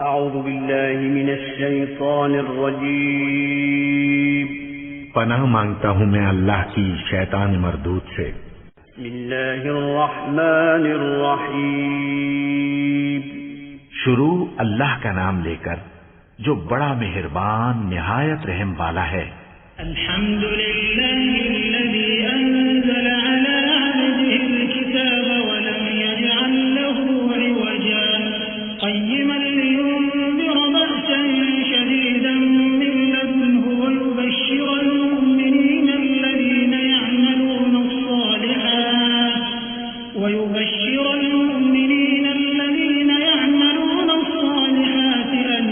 اعوذ باللہ من الشیطان الرجیم پناہ مانگتا ہوں میں اللہ کی شیطان مردود سے۔ بسم اللہ الرحمن الرحیم شروع اللہ کا نام لے کر جو بڑا مہربان نہایت رحم والا ہے۔ الحمد للہ الذی انزل علی عبده الكتاب ولم يجعل له عوجا قیما لينذر بأسا شديدا من لدنه ويبشر المؤمنين الذين يعملون الصالحات أن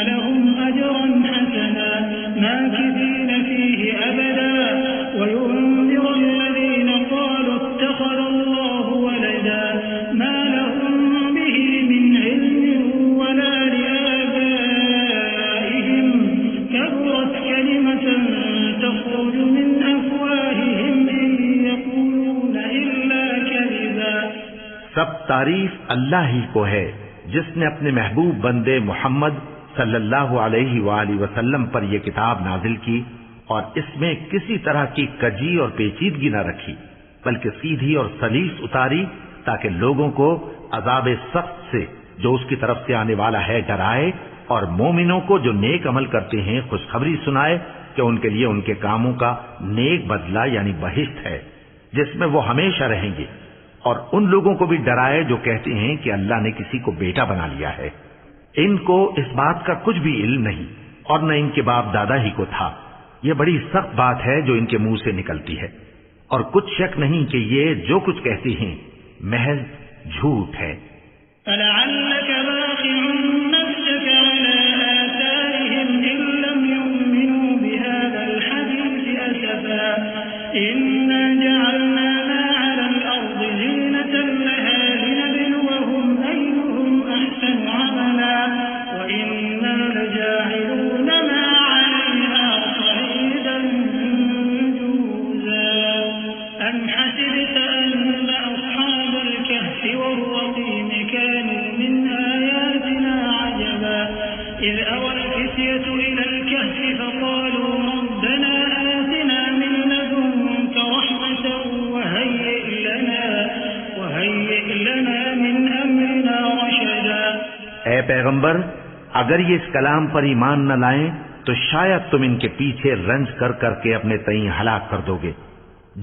لهم أجرا حسنا ماكثين فيه أبدا وينذر الذين قالوا اتخذ الله ولدا ما لهم به من علم ولا لآبائهم كبرت كلمة تخرج من أفواههم إن يقولون إلا كذبا۔ سب تعریف اللہ ہی کو ہے جس نے اپنے محبوب بندے محمد صلی اللہ علیہ وآلہ وسلم پر یہ کتاب نازل کی اور اس میں کسی طرح کی کجی اور پیچیدگی نہ رکھی بلکہ سیدھی اور سلیس اتاری تاکہ لوگوں کو عذاب سخت سے جو اس کی طرف سے آنے والا ہے ڈرائے اور مومنوں کو جو نیک عمل کرتے ہیں خوشخبری سنائے کہ ان کے لیے ان کے کاموں کا نیک بدلہ یعنی بہشت ہے جس میں وہ ہمیشہ رہیں گے، اور ان لوگوں کو بھی ڈرائے جو کہتے ہیں کہ اللہ نے کسی کو بیٹا بنا لیا ہے۔ ان کو اس بات کا کچھ بھی علم نہیں اور نہ ان کے باپ دادا ہی کو تھا۔ یہ بڑی سخت بات ہے جو ان کے منہ سے نکلتی ہے، اور کچھ شک نہیں کہ یہ جو کچھ کہتے ہیں محض جھوٹ ہے۔ فلعلك باخع نفسك على آثارهم إن لم يؤمنوا بهذا الحديث أسفا إنا جعلنا ما على الأرض زينة لها لنبلوهم أيهم أحسن عملا وإنا لجاعلون ما عليها صعيدا جرزا أم حسبت أن أصحاب الكهف والرقيم كانوا من آياتنا عجبا إذ أوى الفتية إلى الكهف فقالوا ربنا آتنا من لدنك رحمة وهيئ لنا من أمرنا رشدا۔ اے پیغمبر، اگر یہ اس کلام پر ایمان نہ لائیں تو شاید تم ان کے پیچھے رنج کر کر کے اپنے تئیں ہلاک کر دو گے۔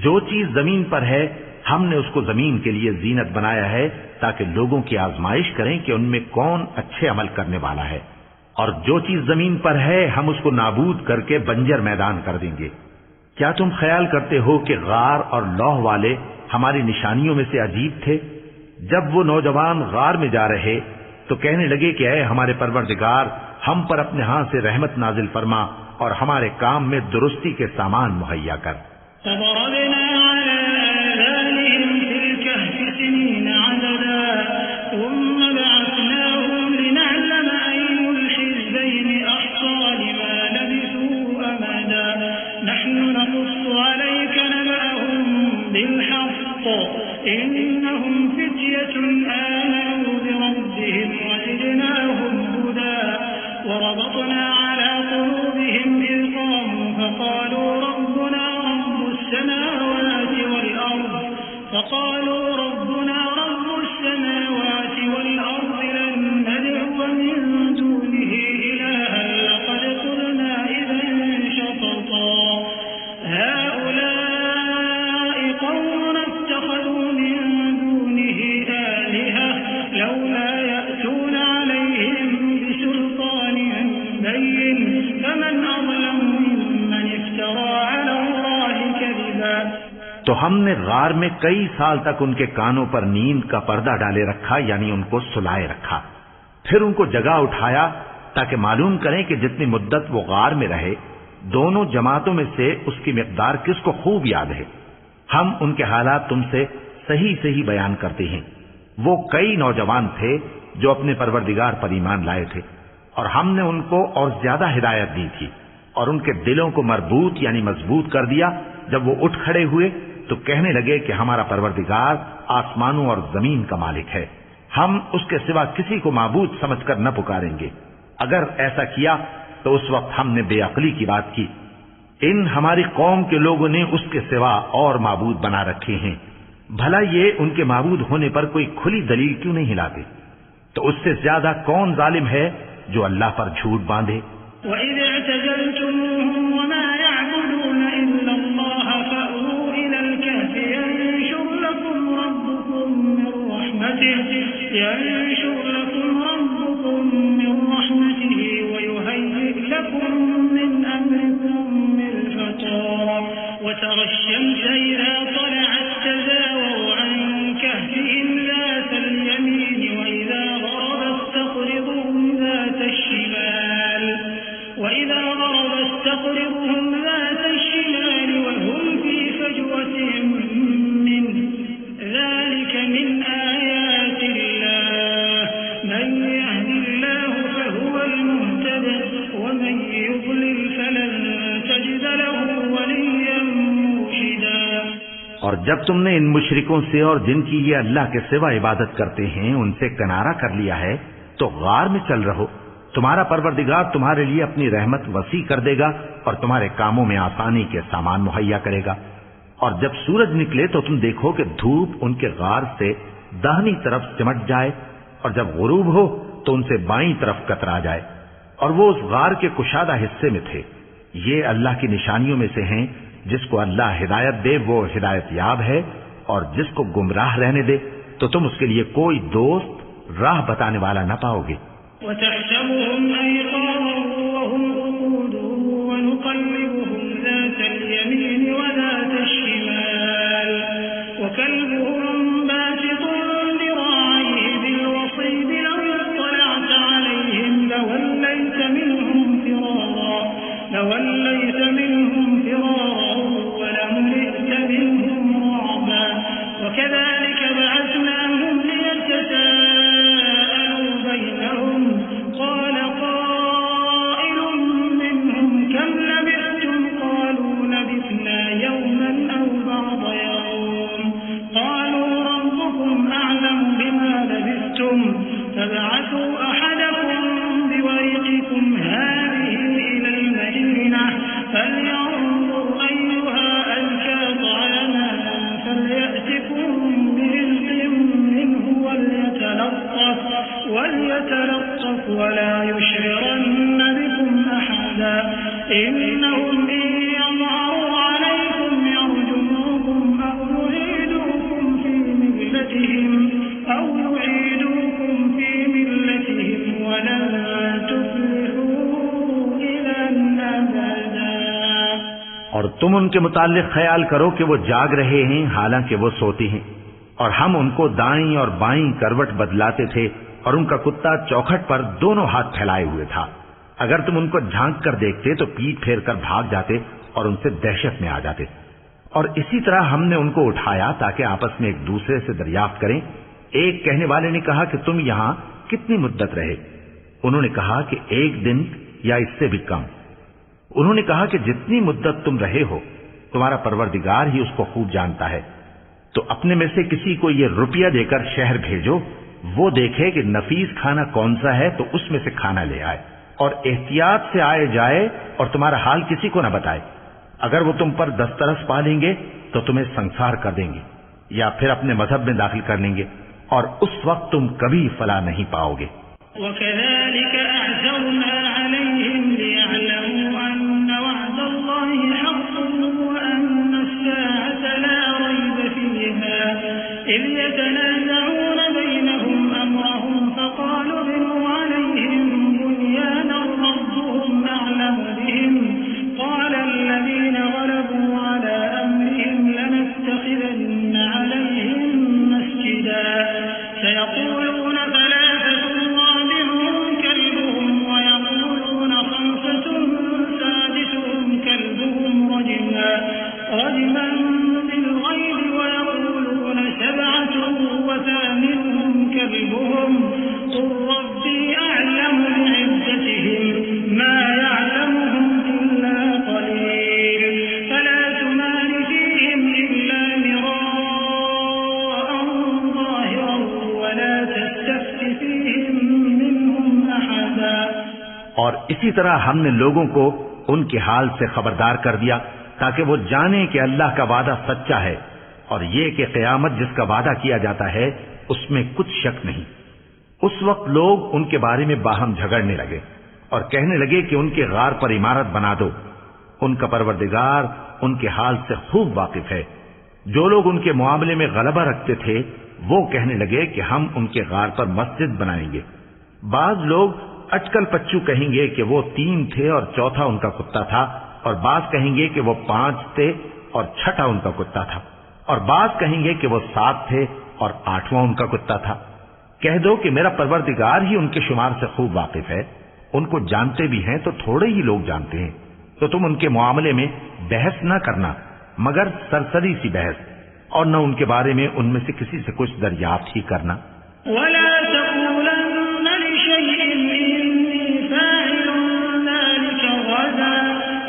جو چیز زمین پر ہے ہم نے اس کو زمین کے لیے زینت بنایا ہے تاکہ لوگوں کی آزمائش کریں کہ ان میں کون اچھے عمل کرنے والا ہے، اور جو چیز زمین پر ہے ہم اس کو نابود کر کے بنجر میدان کر دیں گے۔ کیا تم خیال کرتے ہو کہ غار اور لوح والے ہماری نشانیوں میں سے عجیب تھے؟ جب وہ نوجوان غار میں جا رہے تو کہنے لگے کہ اے ہمارے پروردگار، ہم پر اپنے ہاں سے رحمت نازل فرما اور ہمارے کام میں درستی کے سامان مہیا کر۔ فضربنا على آذانهم في الكهف سنين عددا ثم بعثناهم لنعلم أي الحزبين أحصى لما لبثوا أمدا نحن نقص عليك نبأهم بالحق إنهم فتية آمنوا بربهم وزدناهم هدى وربطنا على قلوبهم إذ قاموا فقالوا ربنا رب السماوات والأرض لن ندعو من دونه إلها لقد قلنا إذا شططا هؤلاء قوم اتخذوا من دونه آلهة لولا يأتون عليهم بسلطان بين فمن أظلم ممن افترى على الله كذبا۔ تو ہم نے غار میں کئی سال تک ان کے کانوں پر نیند کا پردہ ڈالے رکھا، یعنی ان کو سلائے رکھا، پھر ان کو جگہ اٹھایا تاکہ معلوم کریں کہ جتنی مدت وہ غار میں رہے دونوں جماعتوں میں سے اس کی مقدار کس کو خوب یاد ہے۔ ہم ان کے حالات تم سے صحیح صحیح بیان کرتے ہیں۔ وہ کئی نوجوان تھے جو اپنے پروردگار پر ایمان لائے تھے، اور ہم نے ان کو اور زیادہ ہدایت دی تھی اور ان کے دلوں کو مربوط یعنی مضبوط کر دیا۔ جب وہ اٹھ کھڑے ہوئے تو کہنے لگے کہ ہمارا پروردگار آسمانوں اور زمین کا مالک ہے، ہم اس کے سوا کسی کو معبود سمجھ کر نہ پکاریں گے. اگر ایسا کیا تو اس وقت ہم نے بے عقلی کی بات کی. ان ہماری قوم کے لوگوں نے اس کے سوا اور معبود بنا رکھے ہیں. بھلا یہ ان کے معبود ہونے پر کوئی کھلی دلیل کیوں نہیں لاتے؟ تو اس سے زیادہ کون ظالم ہے جو اللہ پر جھوٹ باندھے؟ وَإِذْ اعْتَزَلْتُمُوهُمْ وَمَا يَعْبُدُونَ إِلَّا اللَّهَ فَأْوُوا إِلَى الْكَهْفِ يَنشُرْ لَكُمْ رَبُّكُمْ مِنْ رَحْمَتِهِ وَيُهَيِّئْ لَكُمْ مِنْ أَمْرِكُمْ مِرْفَقًا وَتَرَى الشَّمْسَ إِذَا طَلَعَتْ تَزَاوَرُ عَنْ كَهْفِهِمْ ذَاتَ الْيَمِينِ وَإِذَا غَرَبَتْ تَقْرِضُهُمْ ذَاتَ الشِّمَالِ وَهُمْ فِي فَجْوَةٍ مِّنْهُ ذَلِكَ مِنْ آيَاتِ اللَّهِ مَنْ يَهْدِ اللَّهُ فَهُوَ الْمُهْتَدِ وَمَنْ يُضْلِلْ فَلَنْ تَجِدَ لَهُ وَلِيًّا مُرْشِدًا. اور جب تم نے ان مشرکوں سے اور جن کی یہ اللہ کے سوا عبادت کرتے ہیں ان سے کنارہ کر لیا ہے تو غار میں چل رہو. تمہارا پروردگار تمہارے لیے اپنی رحمت وسیع کر دے گا اور تمہارے کاموں میں آسانی کے سامان مہیا کرے گا. اور جب سورج نکلے تو تم دیکھو کہ دھوپ ان کے غار سے داہنی طرف سمٹ جائے اور جب غروب ہو تو ان سے بائیں طرف کترا جائے اور وہ اس غار کے کشادہ حصے میں تھے. یہ اللہ کی نشانیوں میں سے ہیں. جس کو اللہ ہدایت دے وہ ہدایت یاب ہے اور جس کو گمراہ رہنے دے تو تم اس کے لیے کوئی دوست راہ بتانے والا نہ پاؤ گے. وَتَحْسَبُهُمْ أَيْقَاظًا وَهُمْ رُقُودٌ وَنُقَلِّبُهُمْ ذَاتَ الْيَمِينِ وَذَاتَ الشِّمَالِ وَكَلْبُهُمْ بَاسِطٌ ذِرَاعَيْهِ بِالْوَصِيدِ لَوِ اطَّلَعْتَ عَلَيْهِمْ لَوَلَّيْتَ مِنْهُمْ فِرَارًا وَلَمُلِئْتَ مِنْهُمْ رُعْبًا وَكَذَلِكَ بَعَثْنَاهُمْ لِيَتَسَاءَلُوا بَيْنَهُمْ قَالَ قَائِلٌ مِّنْهُمْ كَمْ لَبِثْتُمْ قَالُوا لَبِثْنَا يَوْمًا أَوْ بَعْضَ يَوْمٍ قَالُوا رَبُّكُمْ أَعْلَمُ بِمَا لَبِثْتُمْ فَابْعَثُوا أَحَدَكُمْ بِوَرِقِكُمْ هَٰذِهِ إِلَى الْمَدِينَةِ فَلْيَنظُرْ أَيُّهَا أَزْكَىٰ طَعَامًا فَلْيَأْتِكُم بِرِزْقٍ مِّنْهُ وَلْيَتَلَطَّفْ وَلَا يُشْعِرَنَّ بِكُمْ أَحَدًا إِنَّهُمْ إِن يَظْهَرُوا عَلَيْكُمْ يَرْجُمُوكُمْ أَوْ يُعِيدُوكُمْ فِي مِلَّتِهِمْ وَلَن تُفْلِحُوا إِذًا أَبَدًا. اور تم ان کے متعلق خیال کرو کہ وہ جاگ رہے ہیں حالانکہ وہ سوتے ہیں اور ہم ان کو دائیں اور بائیں کروٹ بدلاتے تھے اور ان کا کتا چوکھٹ پر دونوں ہاتھ پھیلائے ہوئے تھا. اگر تم ان کو جھانک کر دیکھتے تو پیٹ پھیر کر بھاگ جاتے اور ان سے دہشت میں آ جاتے. اور اسی طرح ہم نے ان کو اٹھایا تاکہ آپس میں ایک دوسرے سے دریافت کریں. ایک کہنے والے نے کہا کہ تم یہاں کتنی مدت رہے؟ انہوں نے کہا کہ 1 دن یا اس سے بھی کم. انہوں نے کہا کہ جتنی مدت تم رہے ہو تمہارا پروردگار ہی اس کو خوب جانتا ہے. تو اپنے میں سے کسی کو یہ روپیہ دے کر شہر بھیجو، وہ دیکھے کہ نفیس کھانا کون سا ہے تو اس میں سے کھانا لے آئے اور احتیاط سے آئے جائے اور تمہارا حال کسی کو نہ بتائے. اگر وہ تم پر دسترس پا لیں گے تو تمہیں سنسار کر دیں گے یا پھر اپنے مذہب میں داخل کر لیں گے اور اس وقت تم کبھی فلاح نہیں پاؤ گے. وَكَذَلِكَ أَعْثَرْنَا عَلَيْهِمْ لِيَعْلَمُوا أَنَّ وَعْدَ اللَّهِ حَقٌّ وَأَنَّ السَّاعَةَ لَا رَيْبَ فِيهَا إِذْ يَتَنَازَعُونَ بَيْنَهُمْ أَمْرَهُمْ فَقَالُوا ابْنُوا عَلَيْهِمْ بُنْيَانًا رَّبُّهُمْ أَعْلَمُ بِهِمْ قَالَ الَّذِينَ غَلَبُوا عَلَىٰ أَمْرِهِمْ لَنَتَّخِذَنَّ عَلَيْهِم مَّسْجِدًا سَيَقُولُونَ ثَلَاثَةٌ رَّابِعُهُمْ كَلْبُهُمْ وَيَقُولُونَ 5 سَادِسُهُمْ كَلْبُهُمْ رَجْمًا بِالْغَيْبِ وَيَقُولُونَ 7 اور اسی طرح ہم نے لوگوں کو ان کے حال سے خبردار کر دیا تاکہ وہ جانیں کہ اللہ کا وعدہ سچا ہے اور یہ کہ قیامت جس کا وعدہ کیا جاتا ہے اس میں کچھ شک نہیں۔ اس وقت لوگ ان کے بارے میں باہم جھگڑنے لگے اور کہنے لگے کہ ان کے غار پر عمارت بنا دو۔ ان کا پروردگار ان کے حال سے خوب واقف ہے۔ جو لوگ ان کے معاملے میں غلبہ رکھتے تھے وہ کہنے لگے کہ ہم ان کے غار پر مسجد بنائیں گے۔ بعض لوگ اٹکل پچو کہیں گے کہ وہ 3 تھے اور چوتھا ان کا کتا تھا، اور بعض کہیں گے کہ وہ 5 تھے اور چھٹا ان کا کتا تھا، اور بعض کہیں گے کہ وہ 7 تھے اور 8واں ان کا کتا تھا۔ کہہ دو کہ میرا پروردگار ہی ان کے شمار سے خوب واقف ہے۔ ان کو جانتے بھی ہیں تو تھوڑے ہی لوگ جانتے ہیں، تو تم ان کے معاملے میں بحث نہ کرنا مگر سرسری سی بحث، اور نہ ان کے بارے میں ان میں سے کسی سے کچھ دریافت ہی کرنا۔ ولا تقولن لشيء إني فاعل ذلك غدا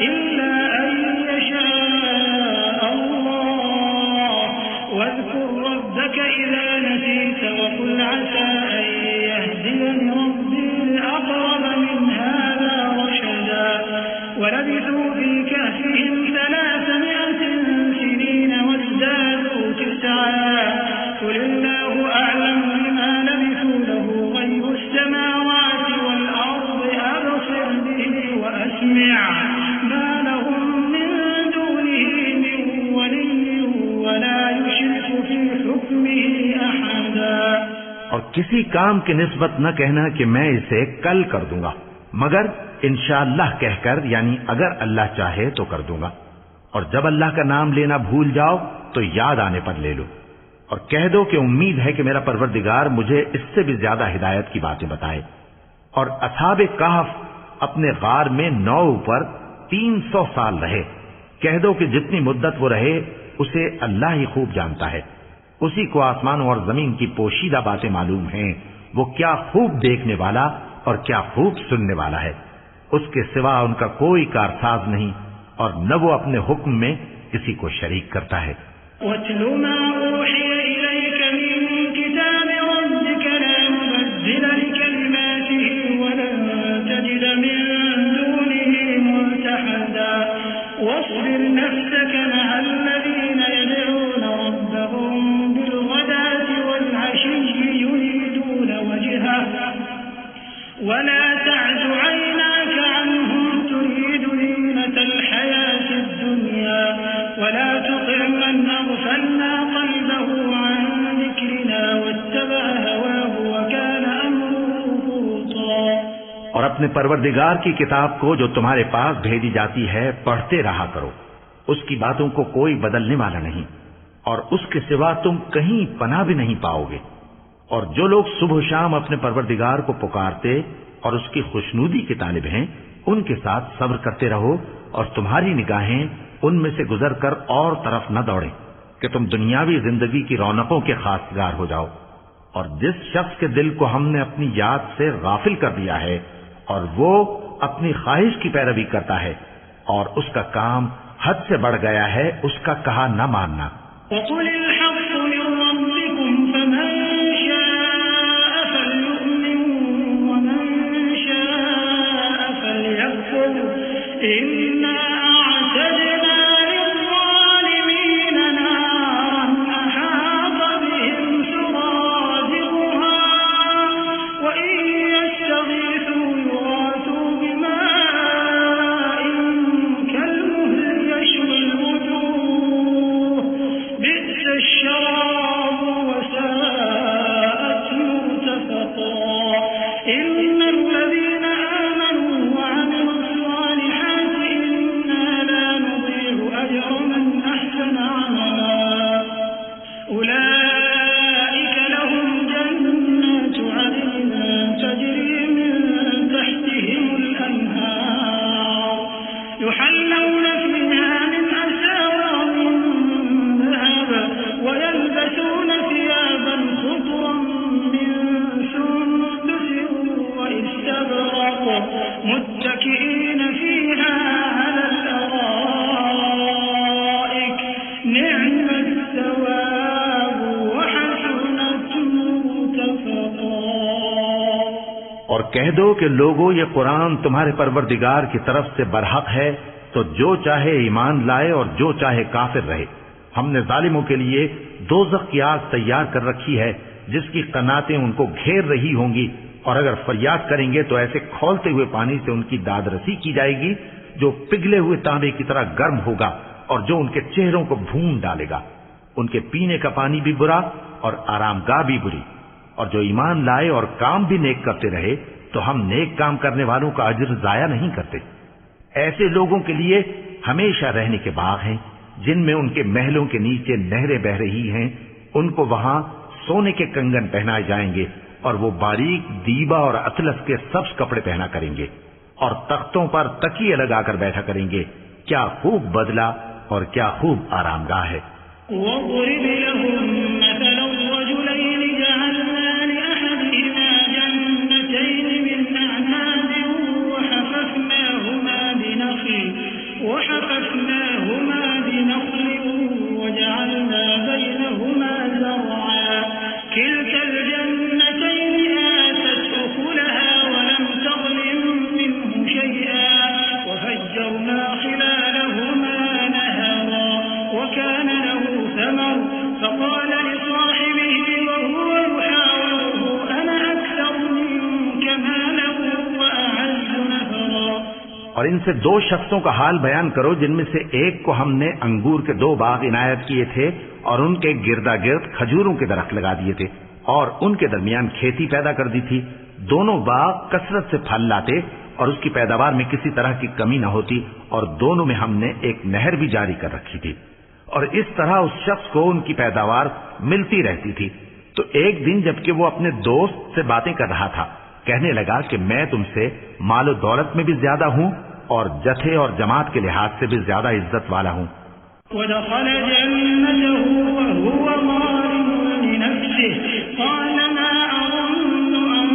إلا أن يشاء الله واذكر ربك إذا نسيت وقل عسى أن يهديني ربي لأقرب من هذا رشدا ولبثوا في كهفهم 300 سنين وازدادوا 9 قل الله أعلم بما لبثوا له غيب السماوات والأرض أبصر به وأسمع ما لهم من دونه من ولي ولا يشرك في حكمه أحدا۔ اور کسی کام کی نسبت نہ کہنا کہ میں اسے کل کر دوں گا، مگر انشاءاللہ کہہ کر، یعنی اگر اللہ چاہے تو کر دوں گا، اور جب اللہ کا نام لینا بھول جاؤ تو یاد آنے پر لے لو، اور کہہ دو کہ امید ہے کہ میرا پروردگار مجھے اس سے بھی زیادہ ہدایت کی باتیں بتائے۔ اور اصحاب کہف اپنے غار میں 9 پر 300 سال رہے۔ کہہ دو کہ جتنی مدت وہ رہے اسے اللہ ہی خوب جانتا ہے، اسی کو آسمانوں اور زمین کی پوشیدہ باتیں معلوم ہیں، وہ کیا خوب دیکھنے والا اور کیا خوب سننے والا ہے۔ اس کے سوا ان کا کوئی کارساز نہیں، اور نہ وہ اپنے حکم میں کسی کو شریک کرتا ہے۔ وَاتْلُ مَا أُوحِيَ إِلَيْكَ مِن كِتَابِ رَبِّكَ لَا مُبَدِّلَ لِكَلِمَاتِهِ وَلَن تَجِدَ مِن دُونِهِ مُلْتَحَدًا وَاصْبِرْ نَفْسَكَ مَعَ الَّذِينَ يَدْعُونَ رَبَّهُم بِالْغَدَاةِ وَالْعَشِيِّ يُرِيدُونَ وَجْهَهُ وَلَا تَعْدُ عَيْنَاكَ عَنْهُمْ تُرِيدُ زِينَةَ الْحَيَاةِ الدُّنْيَا وَلَا تُطِعْ مَنْ أَغْفَلْنَا قَلْبَهُ عَنْ ذِكْرِنَا وَاتَّبَعَ هَوَاهُ وَكَانَ أَمْرُهُ فُرُطًا۔ اور اپنے پروردگار کی کتاب کو جو تمہارے پاس بھیجی جاتی ہے پڑھتے رہا کرو، اس کی باتوں کو کوئی بدلنے والا نہیں، اور اس کے سوا تم کہیں پناہ بھی نہیں پاؤ گے۔ اور جو لوگ صبح و شام اپنے پروردگار کو پکارتے اور اس کی خوشنودی کے طالب ہیں، ان کے ساتھ صبر کرتے رہو، اور تمہاری نگاہیں ان میں سے گزر کر اور طرف نہ دوڑیں کہ تم دنیاوی زندگی کی رونقوں کے خاصگار ہو جاؤ۔ اور جس شخص کے دل کو ہم نے اپنی یاد سے غافل کر دیا ہے اور وہ اپنی خواہش کی پیروی کرتا ہے اور اس کا کام حد سے بڑھ گیا ہے، اس کا کہا نہ ماننا۔ وَقُلِ الْحَقُّ مِن رَّبِّكُمْ فَمَن شَاءَ فَلْيُؤْمِن وَمَن شَاءَ فَلْيَكْفُرْ إِنَّا أَعْتَدْنَا لِلظَّالِمِينَ نَارًا أَحَاطَ بِهِمْ سُرَادِقُهَا وَإِن يَسْتَغِيثُوا يُغَاثُوا بِمَاءٍ كَالْمُهْلِ يَشْوِي الْوُجُوهَ بِئْسَ الشَّرَابُ وَسَاءَتْ مُرْتَفَقًا إِنَّ الَّذِينَ آمَنُوا وَعَمِلُوا الصَّالِحَاتِ إِنَّا لَا نُضِيعُ أَجْرَ مَنْ أَحْسَنَ عَمَلًا أُولَئِكَ لَهُمْ جَنَّاتُ عَدْنٍ تَجْرِي مِن تَحْتِهِمُ الْأَنْهَارُ يُحَلَّوْنَ فِيهَا مِنْ أَسَاوِرَ مِن ذَهَبٍ وَيَلْبَسُونَ ثِيَابًا خُضْرًا مِّن سُندُسٍ وَإِسْتَبْرَقٍ مُتَّكِئِينَ فِيهَا عَلَى الْأَرَائِكِ نِعْمَ الثَّوَابُ وَحَسُنَتْ مُرْتَفَقًا۔ اور کہہ دو کہ لوگوں یہ قرآن تمہارے پروردگار کی طرف سے برحق ہے، تو جو چاہے ایمان لائے اور جو چاہے کافر رہے۔ ہم نے ظالموں کے لیے دوزخ کی آگ تیار کر رکھی ہے جس کی قناتیں ان کو گھیر رہی ہوں گی، اور اگر فریاد کریں گے تو ایسے کھولتے ہوئے پانی سے ان کی داد رسی کی جائے گی جو پگھلے ہوئے تانبے کی طرح گرم ہوگا اور جو ان کے چہروں کو بھون ڈالے گا۔ ان کے پینے کا پانی بھی برا اور آرام گاہ بھی بری۔ اور جو ایمان لائے اور کام بھی نیک کرتے رہے تو ہم نیک کام کرنے والوں کا اجر ضائع نہیں کرتے۔ ایسے لوگوں کے لیے ہمیشہ رہنے کے باغ ہیں جن میں ان کے محلوں کے نیچے نہریں بہ رہی ہیں، ان کو وہاں سونے کے کنگن پہنائے جائیں گے اور وہ باریک دیبا اور اطلس کے سبز کپڑے پہنا کریں گے اور تختوں پر تکیے لگا کر بیٹھا کریں گے۔ کیا خوب بدلہ اور کیا خوب آرام گاہ ہے۔ وَاضْرِبْ لَهُم مَّثَلًا رَّجُلَيْنِ جَعَلْنَا لِأَحَدِهِمَا جَنَّتَيْنِ مِنْ أَعْنَابٍ وَحَفَفْنَاهُمَا بِنَخْلٍ وَجَعَلْنَا بَيْنَهُمَا زَرْعًا كِلْتَا الْجَنَّتَيْنِ آتَتْ أُكُلَهَا وَلَمْ تَظْلِم مِّنْهُ شَيْئًا وَفَجَّرْنَا خِلَالَهُمَا نَهَرًا وَكَانَ لَهُ ثَمَرٌ فَقَالَ لِصَاحِبِهِ وَهُوَ يُحَاوِرُهُ أَنَا أَكْثَرُ مِنكَ مَالًا وَأَعَزُّ نَفَرًا۔ اور ان سے دو شخصوں کا حال بیان کرو جن میں سے ایک کو ہم نے انگور کے 2 باغ عنایت کیے تھے اور ان کے گردا گرد کھجوروں کے درخت لگا دیے تھے اور ان کے درمیان کھیتی پیدا کر دی تھی۔ دونوں باغ کثرت سے پھل لاتے اور اس کی پیداوار میں کسی طرح کی کمی نہ ہوتی، اور دونوں میں ہم نے ایک نہر بھی جاری کر رکھی تھی، اور اس طرح اس شخص کو ان کی پیداوار ملتی رہتی تھی۔ تو ایک دن جبکہ وہ اپنے دوست سے باتیں کر رہا تھا، کہنے لگا کہ میں تم سے مال و دولت میں بھی زیادہ ہوں اور جتھے اور جماعت کے لحاظ سے بھی زیادہ عزت والا ہوں۔ وَدَخَلَ جَنَّتَهُ وَهُوَ ظَالِمٌ لِنَفْسِهِ قَالَ مَا أَظُنُّ أَن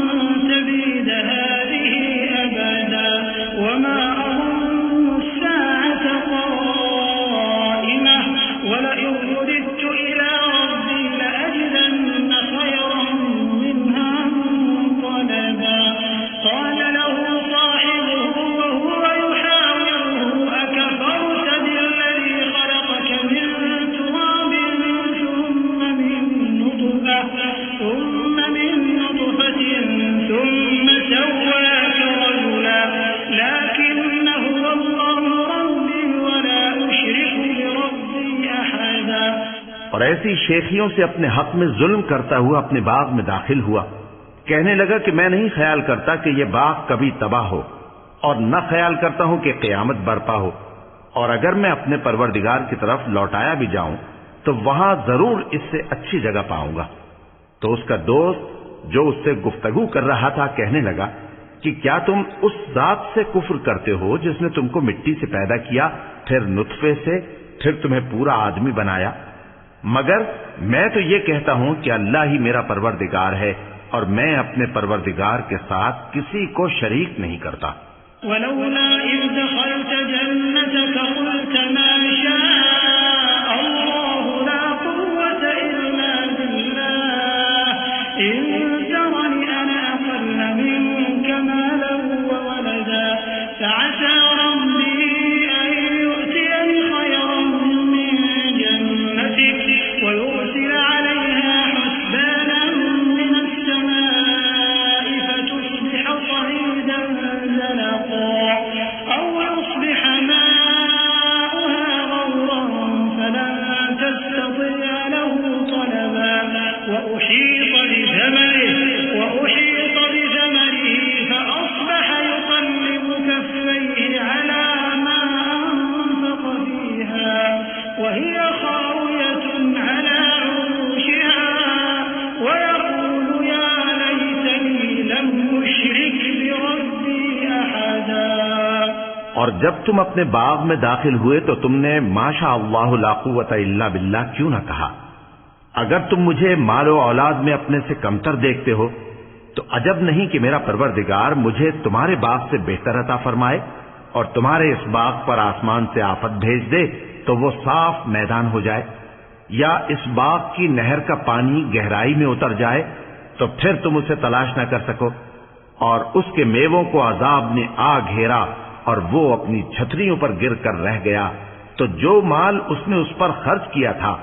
تَبِيدَ هَٰذِهِ أَبَدًا وَمَا أَظُنُّ السَّاعَةَ قَائِمَةً وَلَئِن رُّدِدتُّ إِلَىٰ رَبِّي لَأَجِدَنَّ خَيْرًا مِّنْهَا مُنقَلَبًا قَالَ لَهُ صَاحِبُهُ وَهُوَ يُحَاوِرُهُ أَكَفَرْتَ بِالَّذِي خَلَقَكَ مِن تُرَابٍ ثُمَّ مِن نُّطْفَةٍ ثُمَّ سَوَّاكَ رَجُلًا لَّٰكِنَّ هُوَ اللَّهُ رَبِّي وَلَا أُشْرِكُ بِرَبِّي أَحَدًا۔ اور ایسی شیخیوں سے اپنے حق میں ظلم کرتا ہوا اپنے باغ میں داخل ہوا، کہنے لگا کہ میں نہیں خیال کرتا کہ یہ باغ کبھی تباہ ہو، اور نہ خیال کرتا ہوں کہ قیامت برپا ہو، اور اگر میں اپنے پروردگار کی طرف لوٹایا بھی جاؤں تو وہاں ضرور اس سے اچھی جگہ پاؤں گا۔ تو اس کا دوست جو اس سے گفتگو کر رہا تھا کہنے لگا کہ کیا تم اس ذات سے کفر کرتے ہو جس نے تم کو مٹی سے پیدا کیا، پھر نطفے سے، پھر تمہیں پورا آدمی بنایا؟ مگر میں تو یہ کہتا ہوں کہ اللہ ہی میرا پروردگار ہے اور میں اپنے پروردگار کے ساتھ کسی کو شریک نہیں کرتا۔ وَلَوْلَا إِذْ دَخَلْتَ جَنَّتَكَ قُلْتَ مَا شَاءَ اللَّهُ لَا قُوَّةَ إِلَّا بِاللَّهِ إِن تَرَنِ أَنَا أَقَلَّ مِنكَ مَالًا وَوَلَدًا فَعَسَىٰ رَبِّي أَن يُؤْتِيَنِ خَيْرًا مِّن جَنَّتِكَ وَيُرْسِلَ عَلَيْهَا حُسْبَانًا مِّنَ السَّمَاءِ فَتُصْبِحَ صَعِيدًا زَلَقًا أَوْ يُصْبِحَ مَاؤُهَا غَوْرًا فَلَن تَسْتَطِيعَ لَهُ طَلَبًا وَأُحِيطَ بِثَمَرِهِ فَأَصْبَحَ يُقَلِّبُ كَفَّيْهِ عَلَىٰ مَا أَنفَقَ فِيهَا وَهِيَ خَاوِيَةٌ عَلَىٰ عُرُوشِهَا وَيَقُولُ يَا لَيْتَنِي لَمْ أُشْرِكْ بِرَبِّي أَحَدًا۔ اور جب تم اپنے باغ میں داخل ہوئے تو تم نے ما شاء اللہ لا قوت الا باللہ کیوں نہ کہا؟ اگر تم مجھے مال و اولاد میں اپنے سے کمتر دیکھتے ہو تو عجب نہیں کہ میرا پروردگار مجھے تمہارے باغ سے بہتر عطا فرمائے اور تمہارے اس باغ پر آسمان سے آفت بھیج دے تو وہ صاف میدان ہو جائے، یا اس باغ کی نہر کا پانی گہرائی میں اتر جائے تو پھر تم اسے تلاش نہ کر سکو۔ اور اس کے میووں کو عذاب نے آ گھیرا اور وہ اپنی چھتریوں پر گر کر رہ گیا، تو جو مال اس نے اس پر خرچ کیا تھا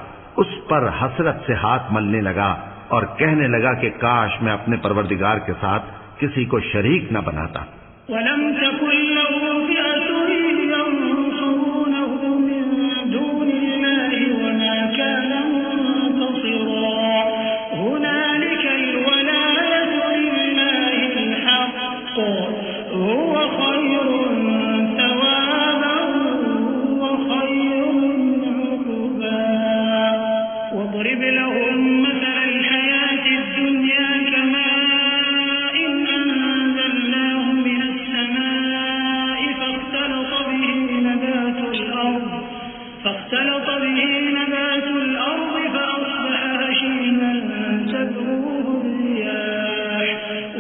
اس پر حسرت سے ہاتھ ملنے لگا اور کہنے لگا کہ کاش میں اپنے پروردگار کے ساتھ کسی کو شریک نہ بناتا۔ وَلَمْ تَكُنْ لَهُ فِئَةٌ يَنصُرُونَهُ مِن دُونِ اللَّهِ وَمَا كَانَ مُنتَصِرًا هُنَالِكَ الْوَلَايَةُ لِلَّهِ الْحَقِّ هُوَ خَيْرٌ ثَوَابًا وَخَيْرٌ عُقْبًا وَاضْرِبْ لَهُم مَّثَلَ الْحَيَاةِ الدُّنْيَا كَمَاءٍ أَنزَلْنَاهُ مِنَ السَّمَاءِ فاختلط به نبات الأرض فأصبح هشيما تذروه الرياح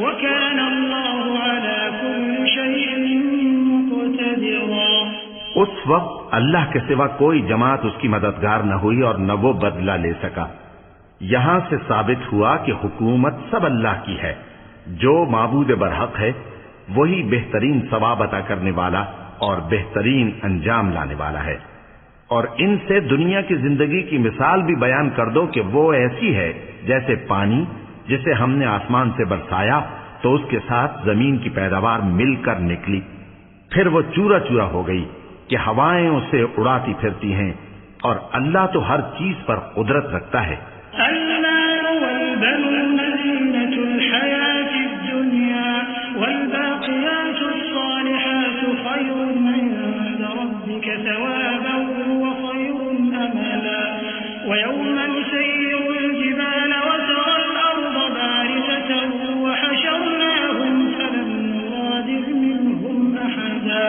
وكان الله على كل شيء مقتدرا۔ اس وقت اللہ کے سوا کوئی جماعت اس کی مددگار نہ ہوئی اور نہ وہ بدلہ لے سکا۔ یہاں سے ثابت ہوا کہ حکومت سب اللہ کی ہے، جو معبود برحق ہے وہی بہترین ثواب عطا کرنے والا اور بہترین انجام لانے والا ہے۔ اور ان سے دنیا کی زندگی کی مثال بھی بیان کر دو کہ وہ ایسی ہے جیسے پانی جسے ہم نے آسمان سے برسایا تو اس کے ساتھ زمین کی پیداوار مل کر نکلی، پھر وہ چورا چورا ہو گئی کہ ہوائیں اسے اڑاتی پھرتی ہیں، اور اللہ تو ہر چیز پر قدرت رکھتا ہے۔ المال والبنون زينة الحياة الدنيا والباقيات الصالحات خير عند ربك ثوابا وخير أملا ويوم نسير الجبال وترى الأرض بارزة وحشرناهم فلم نغادر منهم أحدا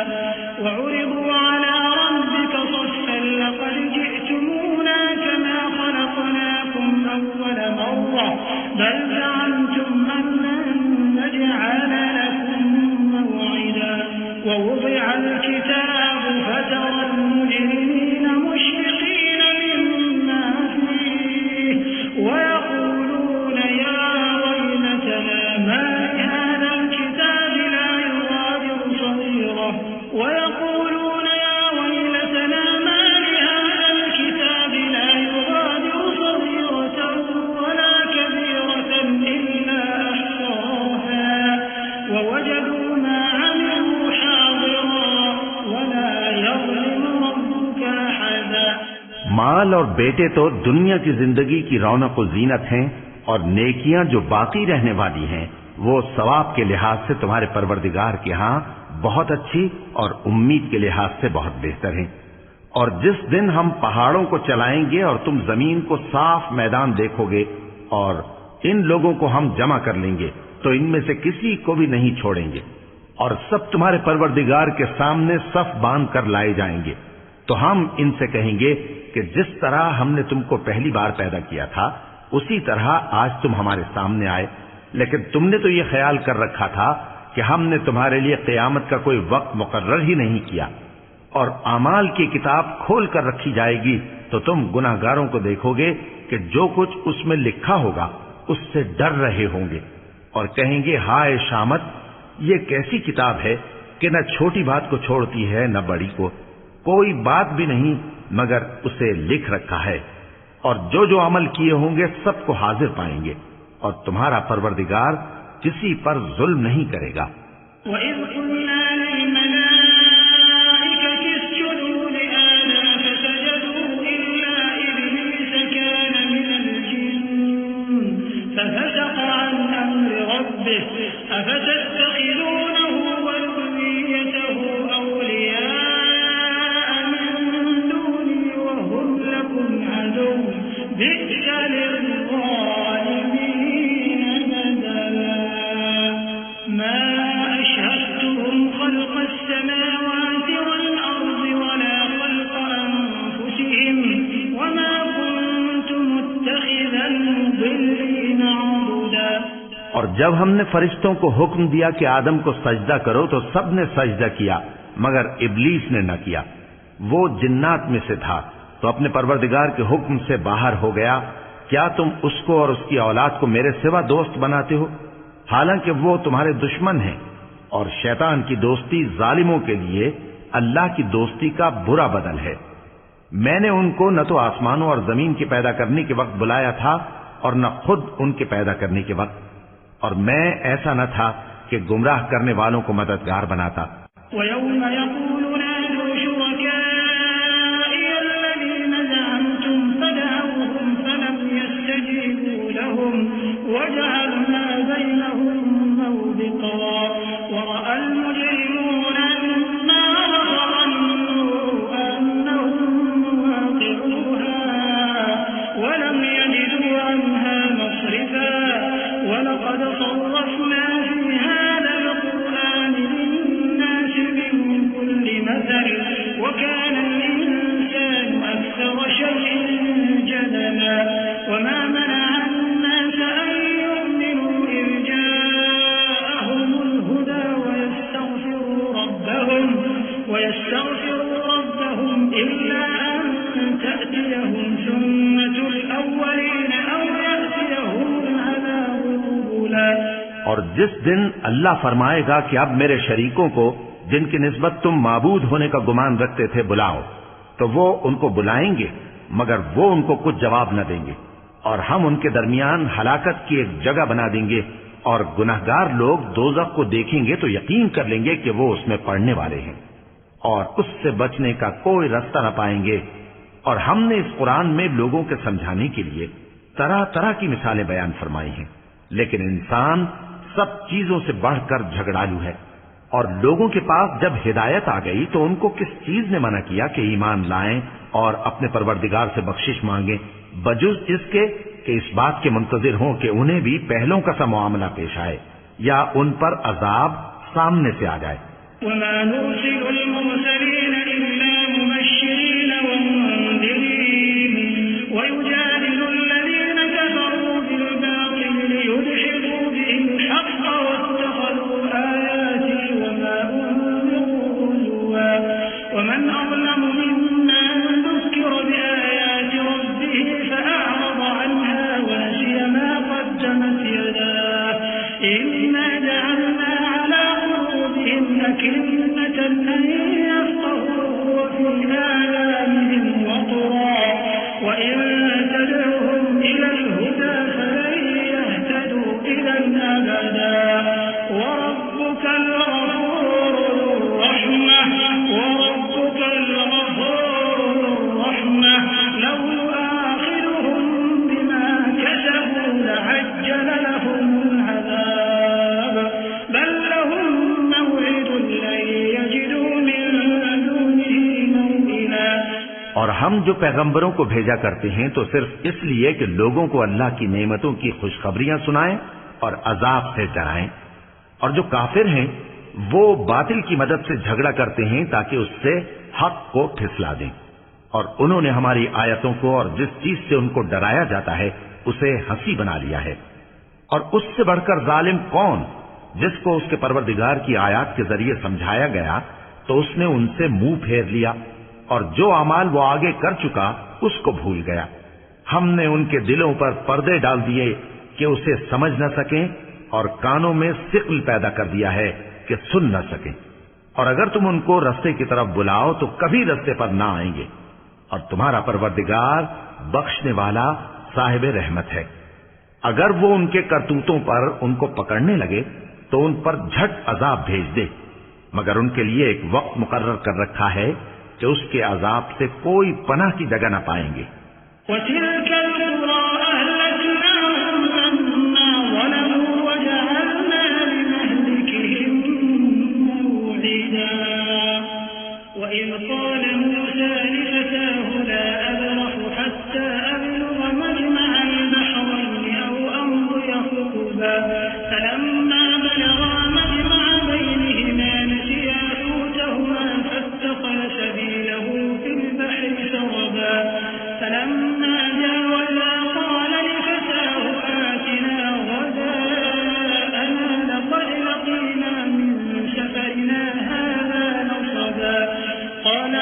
وعرضوا على ربك صفا لقد جئتمونا كما خلقناكم أول مرة بل زعمتم أن لن نجعل لكم موعدا ووضع الكتاب فترى المجرمين مشفقين مما فيه ويقولون يا ويلتنا ما لهذا الكتاب لا يغادر صغيرة ويقولون يا ويلتنا ما لهذا الكتاب لا يغادر صغيرة ولا كبيرة إلا أحصاها ووجدوا ما عملوا حاضرا ولا يظلم ربك أحدا۔ مال اور بیٹے تو دنیا کی زندگی کی رونق و زینت ہیں، اور نیکیاں جو باقی رہنے والی ہیں وہ ثواب کے لحاظ سے تمہارے پروردگار کے ہاں بہت اچھی اور امید کے لحاظ سے بہت بہتر ہیں۔ اور جس دن ہم پہاڑوں کو چلائیں گے اور تم زمین کو صاف میدان دیکھو گے اور ان لوگوں کو ہم جمع کر لیں گے تو ان میں سے کسی کو بھی نہیں چھوڑیں گے، اور سب تمہارے پروردگار کے سامنے صف باندھ کر لائے جائیں گے، تو ہم ان سے کہیں گے کہ جس طرح ہم نے تم کو پہلی بار پیدا کیا تھا اسی طرح آج تم ہمارے سامنے آئے، لیکن تم نے تو یہ خیال کر رکھا تھا کہ ہم نے تمہارے لیے قیامت کا کوئی وقت مقرر ہی نہیں کیا، اور اعمال کی کتاب کھول کر رکھی جائے گی تو تم گناہگاروں کو دیکھو گے کہ جو کچھ اس میں لکھا ہوگا اس سے ڈر رہے ہوں گے، اور کہیں گے ہائے شامت، یہ کیسی کتاب ہے کہ نہ چھوٹی بات کو چھوڑتی ہے نہ بڑی کو، کوئی بات بھی نہیں مگر اسے لکھ رکھا ہے، اور جو عمل کیے ہوں گے سب کو حاضر پائیں گے، اور تمہارا پروردگار کسی پر ظلم نہیں کرے گا۔ وَإِذْ قُلْنَا لِلْمَلَائِكَةِ اسْجُدُوا لِآدَمَ فَسَجَدُوا إِلَّا إِبْلِيسَ كَانَ مِنَ الْجِنِّ فَفَسَقَ عَنْ أَمْرِ رَبِّهِ أَفَتَتَّخِذُونَهُ وَذُرِّيَّتَهُ أَوْلِيَاءَ مِن دُونِي وَهُمْ لَكُمْ عَدُوٌّ بِئْسَ لِلظَّالِمِينَ بَدَلًا مَا أَشْهَدتُّهُمْ خَلْقَ السَّمَاوَاتِ وَالْأَرْضِ وَلَا خَلْقَ أَنفُسِهِمْ وَمَا كُنتُ مُتَّخِذَ الْمُضِلِّينَ عَضُدًا۔ اور جب ہم نے فرشتوں کو حکم دیا کہ آدم کو سجدہ کرو تو سب نے سجدہ کیا مگر ابلیس نے نہ کیا، وہ جنات میں سے تھا تو اپنے پروردگار کے حکم سے باہر ہو گیا۔ کیا تم اس کو اور اس کی اولاد کو میرے سوا دوست بناتے ہو؟ حالانکہ وہ تمہارے دشمن ہیں، اور شیطان کی دوستی ظالموں کے لیے اللہ کی دوستی کا برا بدل ہے۔ میں نے ان کو نہ تو آسمانوں اور زمین کے پیدا کرنے کے وقت بلایا تھا اور نہ خود ان کے پیدا کرنے کے وقت، اور میں ایسا نہ تھا کہ گمراہ کرنے والوں کو مددگار بناتا۔ وَيَوْمَ يَقُولُ نَادُوا شُرَكَائِيَ الَّذِينَ زَعَمْتُمْ فَدَعَوْهُمْ فَلَمْ يَسْتَجِيبُوا لَهُمْ وَجَعَلْنَا بَيْنَهُمْ مَوْبِقًا وَرَأَى الْمُجْرِمُونَ النَّارَ فَظَنُّوا أَنَّهُمْ مُوَاقِعُوهَا وَلَمْ يَجِدُوا عَنْهَا مَصْرِفًا وَلَقَدْ صَرَّفْنَا فِي هَذَا الْقُرْآنِ لِلنَّاسِ مِنْ كُلِّ مَثَلٍ وَكَانَ الْإِنسَانُ أَكْثَرَ شَيْءٍ جَدَلًا وَمَا مَنَعَ النَّاسَ أَن يُؤْمِنُوا إِذْ جَاءَهُمُ الْهُدَى وَيَسْتَغْفِرُوا رَبَّهُمْ إِلَّا أَن تَأْتِيَهُمْ سُنَّةُ الْأَوَّلِينَ أَوْ يَأْتِيَهُمُ الْعَذَابُ قُبُلًا۔ اور جس دن اللہ فرمائے گا کہ اب میرے شریکوں کو جن کی نسبت تم معبود ہونے کا گمان رکھتے تھے بلاؤ، تو وہ ان کو بلائیں گے مگر وہ ان کو کچھ جواب نہ دیں گے، اور ہم ان کے درمیان ہلاکت کی ایک جگہ بنا دیں گے، اور گناہگار لوگ دوزخ کو دیکھیں گے تو یقین کر لیں گے کہ وہ اس میں پڑنے والے ہیں، اور اس سے بچنے کا کوئی راستہ نہ پائیں گے۔ اور ہم نے اس قرآن میں لوگوں کے سمجھانے کے لیے طرح طرح کی مثالیں بیان فرمائی ہیں، لیکن انسان سب چیزوں سے بڑھ کر جھگڑالو ہے۔ اور لوگوں کے پاس جب ہدایت آ گئی تو ان کو کس چیز نے منع کیا کہ ایمان لائیں اور اپنے پروردگار سے بخشش مانگیں، بجز اس کے کہ اس بات کے منتظر ہوں کہ انہیں بھی پہلوں کا سا معاملہ پیش آئے یا ان پر عذاب سامنے سے آ جائے۔ وَمَا نُرْسِلُ الْمُرْسَلِينَ إِلَّا مُبَشِّرِينَ وَمُنذِرِينَ وَيُجَادِلُ الَّذِينَ كَفَرُوا بِالْبَاطِلِ لِيُدْحِضُوا بِهِ الْحَقَّ وَاتَّخَذُوا آيَاتِي وَمَا أُنذِرُوا هُزُوًا وَمَنْ أَظْلَمُ مِمَّن ذُكِّرَ بِآيَاتِ رَبِّهِ فَأَعْرَضَ عَنْهَا وَنَسِيَ مَا قَدَّمَتْ يَدَاهُ إِنَّا جَعَلْنَا عَلَى قُلُوبِهِمْ أَكِنَّةً أَن يَفْقَهُوهُ وَفِي آذَانِهِمْ وَقْرًا وَإِن تَدْعُهُمْ إِلَى الْهُدَى فَلَن يَهْتَدُوا إِذًا أَبَدًا وَرَبُّكَ الْغَفُورُ ذُو الرَّحْمَةِ لَوْ يُؤَاخِذُهُم بِمَا كَسَبُوا لَعَجَّلَ لَهُمُ الْعَذَابَ بَل لَّهُم مَّوْعِدٌ لَّن يَجِدُوا مِن دُونِهِ مَوْئِلًا۔ اور ہم جو پیغمبروں کو بھیجا کرتے ہیں تو صرف اس لیے کہ لوگوں کو اللہ کی نعمتوں کی خوشخبریاں سنائیں اور عذاب سے ڈرائیں، اور جو کافر ہیں وہ باطل کی مدد سے جھگڑا کرتے ہیں تاکہ اس سے حق کو پھسلا دیں، اور انہوں نے ہماری آیتوں کو اور جس چیز سے ان کو ڈرایا جاتا ہے اسے ہنسی بنا لیا ہے۔ اور اس سے بڑھ کر ظالم کون جس کو اس کے پروردگار کی آیات کے ذریعے سمجھایا گیا تو اس نے ان سے منہ پھیر لیا، اور جو اعمال وہ آگے کر چکا اس کو بھول گیا۔ ہم نے ان کے دلوں پر پردے ڈال دیے کہ اسے سمجھ نہ سکیں، اور کانوں میں ثقل پیدا کر دیا ہے کہ سن نہ سکیں، اور اگر تم ان کو رستے کی طرف بلاؤ تو کبھی رستے پر نہ آئیں گے، اور تمہارا پروردگار بخشنے والا صاحب رحمت ہے۔ اگر وہ ان کے کرتوتوں پر ان کو پکڑنے لگے تو ان پر جھٹ عذاب بھیج دے، مگر ان کے لیے ایک وقت مقرر کر رکھا ہے کہ اس کے عذاب سے کوئی پناہ کی جگہ نہ پائیں گے۔ وَتِلْكَ الْقُرَىٰ أَهْلَكْنَاهُمْ لَمَّا ظَلَمُوا وَجَعَلْنَا لِمَهْلِكِهِم مَّوْعِدًا وَإِذْ قَالَ مُوسَىٰ لِفَتَاهُ لَا أَبْرَحُ حَتَّىٰ أَبْلُغَ مَجْمَعَ الْبَحْرَيْنِ أَوْ أَمْضِيَ حُقُبًا فَلَمَّا بَلَغَا مَجْمَعَ بَيْنِهِمَا نَسِيَا حُوتَهُمَا فَاتَّخَذَ سَبِيلَهُ فِي الْبَحْرِ سَرَبًا فَلَمَّا جَاوَزَا قَالَ لِفَتَاهُ آتِنَا غَدَاءَنَا لَقَدْ لَقِينَا مِن سَفَرِنَا هَٰذَا نَصَبًا قَالَ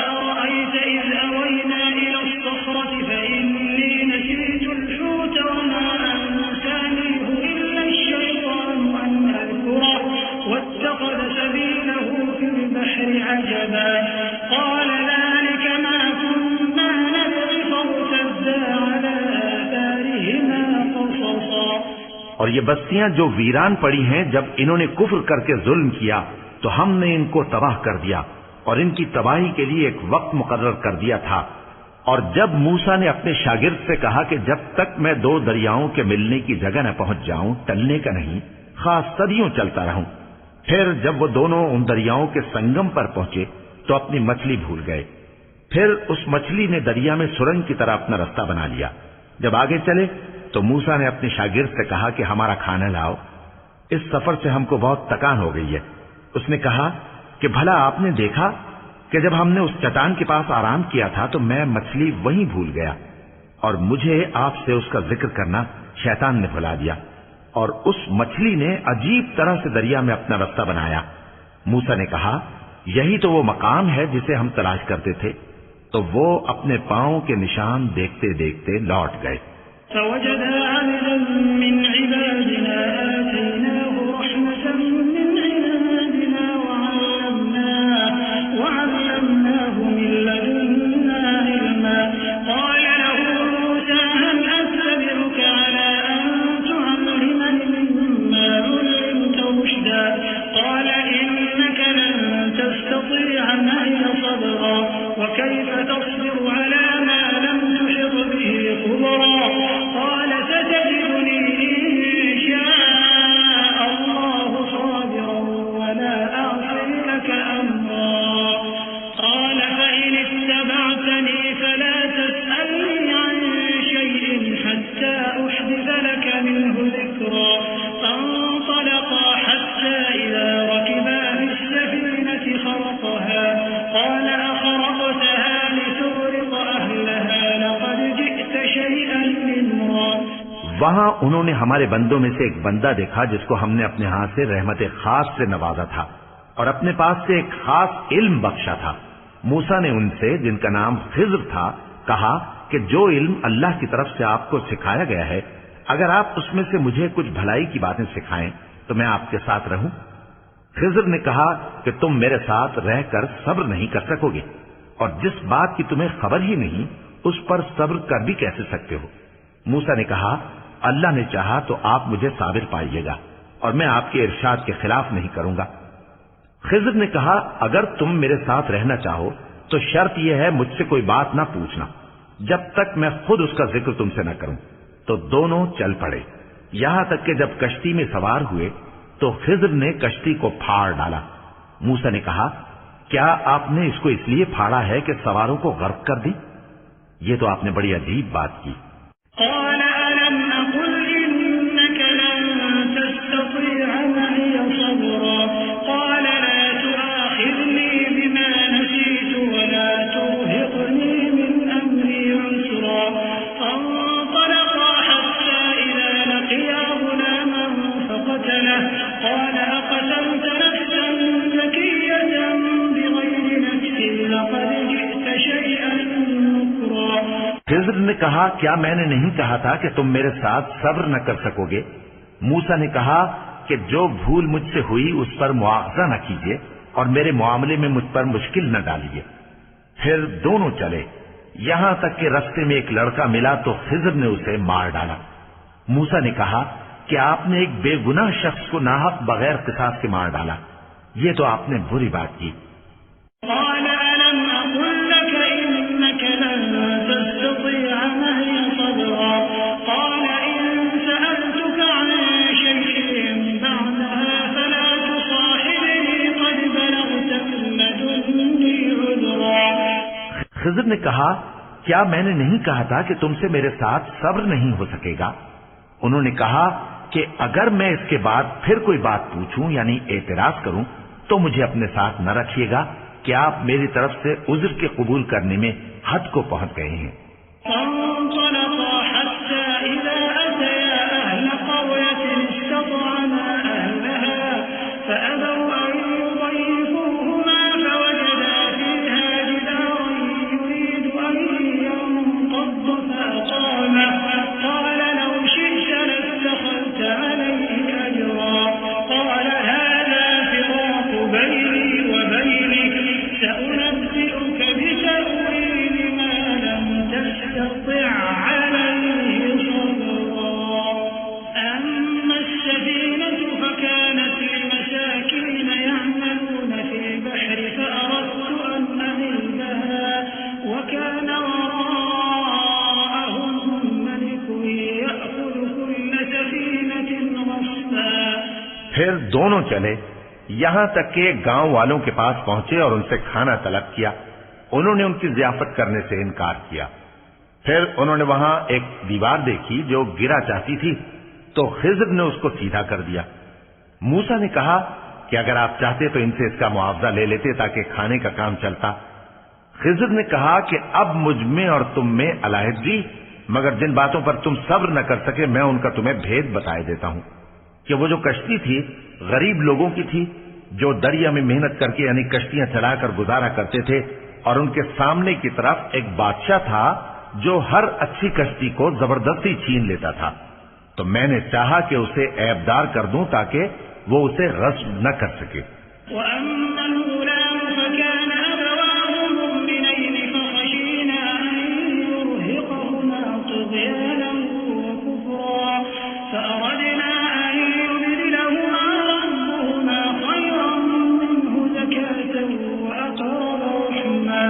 عجبا قال ذلك ما كنا نبغي فارتدا على آثارهما قصصا. اور یہ بستیاں جو ویران پڑی ہیں، جب انہوں نے کفر کر کے ظلم کیا تو ہم نے ان کو تباہ کر دیا اور ان کی تباہی کے لیے ایک وقت مقرر کر دیا تھا. اور جب موسیٰ نے اپنے شاگرد سے کہا کہ جب تک میں دو دریاؤں کے ملنے کی جگہ نہ پہنچ جاؤں ٹلنے کا نہیں، خاص صدیوں چلتا رہوں. پھر جب وہ دونوں ان دریاؤں کے سنگم پر پہنچے تو اپنی مچھلی بھول گئے. پھر اس مچھلی نے دریا میں سرنگ کی طرح اپنا رستہ بنا لیا. جب آگے چلے تو موسیٰ نے اپنے شاگرد سے کہا کہ ہمارا کھانا لاؤ، اس سفر سے ہم کو بہت تکان ہو گئی ہے. اس نے کہا کہ بھلا آپ نے دیکھا کہ جب ہم نے اس چٹان کے پاس آرام کیا تھا تو میں مچھلی وہیں بھول گیا، اور مجھے آپ سے اس کا ذکر کرنا شیطان نے بھلا دیا، اور اس مچھلی نے عجیب طرح سے دریا میں اپنا رستہ بنایا. موسیٰ نے کہا یہی تو وہ مقام ہے جسے ہم تلاش کرتے تھے. تو وہ اپنے پاؤں کے نشان دیکھتے دیکھتے لوٹ گئے. فوجد عبدا من عبادنا آتيناه رحمة من عندنا وعلمناه من لدنا علما. قال له موسى هل أتبعك على أن تعلمني مما علمت رشدا. قال إنك لن تستطيع معي صبرا وكيف تصبر على ما لم تحط به خبرا. قال ستجدني إن شاء الله صابرا ولا أعصي لك أمرا. قال فإن اتبعتني فلا تسألني عن شيء حتى أحدث لك منه ذكرا. فانطلقا حتى إذا ركبا في السفينة خرقها قال أخرقتها لتغرق أهلها لقد جئت شيئا إمرا. وہاں انہوں نے ہمارے بندوں میں سے ایک بندہ دیکھا جس کو ہم نے اپنے ہاتھ سے رحمت خاص سے نوازا تھا اور اپنے پاس سے ایک خاص علم بخشا تھا. موسیٰ نے ان سے جن کا نام خضر تھا کہا کہ جو علم اللہ کی طرف سے آپ کو سکھایا گیا ہے اگر آپ اس میں سے مجھے کچھ بھلائی کی باتیں سکھائیں تو میں آپ کے ساتھ رہوں. خضر نے کہا کہ تم میرے ساتھ رہ کر صبر نہیں کر سکو گے اور جس بات کی تمہیں خبر ہی نہیں اس پر صبر کر بھی کیسے سکتے ہو. موسیٰ نے کہا اللہ نے چاہا تو آپ مجھے صابر پائیے گا اور میں آپ کے ارشاد کے خلاف نہیں کروں گا. خضر نے کہا اگر تم میرے ساتھ رہنا چاہو تو شرط یہ ہے مجھ سے کوئی بات نہ پوچھنا جب تک میں خود اس کا ذکر تم سے نہ کروں. تو دونوں چل پڑے یہاں تک کہ جب کشتی میں سوار ہوئے تو خضر نے کشتی کو پھاڑ ڈالا. موسیٰ نے کہا کیا آپ نے اس کو اس لیے پھاڑا ہے کہ سواروں کو غرق کر دی؟ یہ تو آپ نے بڑی عجیب بات کی. قال ألم أقل إنك لن تستطيع معي صبرا. قال لا تؤاخذني بما نسيت ولا ترهقني من أمري عسرا. فانطلقا حتى إذا لقيا غلاما فقتله. قال أقتلت نفسا زكية بغير نفس لقد جئت شيئا نكرا. خضر نے کہا کیا میں نے نہیں کہا تھا کہ تم میرے ساتھ صبر نہ کر سکو گے؟ موسیٰ نے کہا کہ جو بھول مجھ سے ہوئی اس پر مواخذہ نہ کیجیے اور میرے معاملے میں مجھ پر مشکل نہ ڈالیے. پھر دونوں چلے یہاں تک کہ رستے میں ایک لڑکا ملا تو خضر نے اسے مار ڈالا. موسیٰ نے کہا کہ آپ نے ایک بے گناہ شخص کو ناحق بغیر قصاص کے مار ڈالا، یہ تو آپ نے بری بات کی. قال ألم أقل لك إنك لن تستطيع معي صبرا. قال إن سألتك عن شيء بعدها فلا تصاحبني قد بلغت من لدني عذرا. خضر نے کہا کیا میں نے نہیں کہا تھا کہ تم سے میرے ساتھ صبر نہیں ہو سکے گا؟ انہوں نے کہا کہ اگر میں اس کے بعد پھر کوئی بات پوچھوں یعنی اعتراض کروں تو مجھے اپنے ساتھ نہ رکھیے گا کہ آپ میری طرف سے عذر کے قبول کرنے میں حد کو پہنچ گئے ہیں. فانطلقا حتى إذا أتيا أهل قرية استطعما أهلها فأبوا أن يضيفوهما فوجدا فيها جدارا يريد أن ينقض فأقامه. قال لو شئت لاتخذت عليه أجرا. قال هذا فراق بيني وبينك دونوں چلے یہاں تک کہ ایک گاؤں والوں کے پاس پہنچے اور ان سے کھانا طلب کیا۔ انہوں نے ان کی ضیافت کرنے سے انکار کیا۔ پھر انہوں نے وہاں ایک دیوار دیکھی جو گرا چاہتی تھی، تو خضر نے اس کو سیدھا کر دیا۔ موسیٰ نے کہا کہ اگر آپ چاہتے تو ان سے اس کا معاوضہ لے لیتے تاکہ کھانے کا کام چلتا۔ خضر نے کہا کہ اب مجھ میں اور تم میں علیحدگی، مگر جن باتوں پر تم صبر نہ کر سکے میں ان کا تمہیں بھید بتائے دیتا ہوں کہ وہ جو کشتی تھی غریب لوگوں کی تھی جو دریا میں محنت کر کے یعنی کشتیاں چلا کر گزارا کرتے تھے، اور ان کے سامنے کی طرف ایک بادشاہ تھا جو ہر اچھی کشتی کو زبردستی چھین لیتا تھا، تو میں نے چاہا کہ اسے عیبدار کر دوں تاکہ وہ اسے غصب نہ کر سکے۔ وَأَمَّا الْغُلَامُ فَكَانَ أَبَوَاهُ مُؤْمِنَيْنِ فَخَشِينَا أَن يُرْهِقَهُمَا طُغْيَانًا وَكُفْرًا فَأَرَدْنَا أَن يُبْدِلَهُمَا رَبُّهُمَا خَيْرًا مِّنْهُ زَكَاةً وَأَقْرَبَ رُحْمًا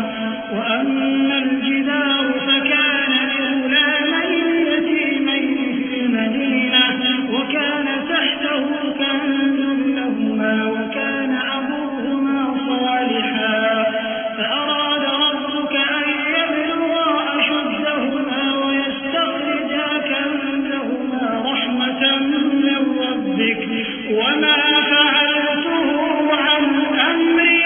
وَأَمَّا الْجِدَارُ فَكَانَ لِغُلَامَيْنِ يَتِيمَيْنِ فِي الْمَدِينَةِ وَكَانَ تَحْتَهُ كَنزٌ لَّهُمَا وَكَانَ أَبُوهُمَا صَالِحًا فَأَرَادَ رَبُّكَ أَن يَبْلُغَا أَشُدَّهُمَا وَيَسْتَخْرِجَا كَنزَهُمَا رَحْمَةً مِّن رَّبِّكَ وَمَا فَعَلْتُهُ عَنْ أَمْرِي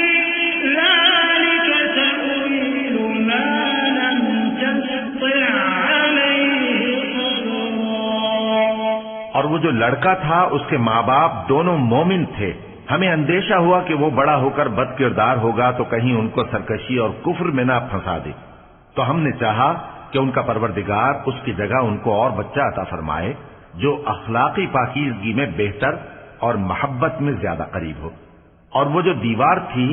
ذَلِكَ تَأْوِيلُ مَا لَمْ تَسْطِع عَلَيْهِ صَبْرًا۔ اور وہ جو لڑکا تھا اس کے ماں باپ دونوں مومن تھے، ہمیں اندیشہ ہوا کہ وہ بڑا ہو کر بد کردار ہوگا تو کہیں ان کو سرکشی اور کفر میں نہ پھنسا دے، تو ہم نے چاہا کہ ان کا پروردگار اس کی جگہ ان کو اور بچہ عطا فرمائے جو اخلاقی پاکیزگی میں بہتر اور محبت میں زیادہ قریب ہو۔ اور وہ جو دیوار تھی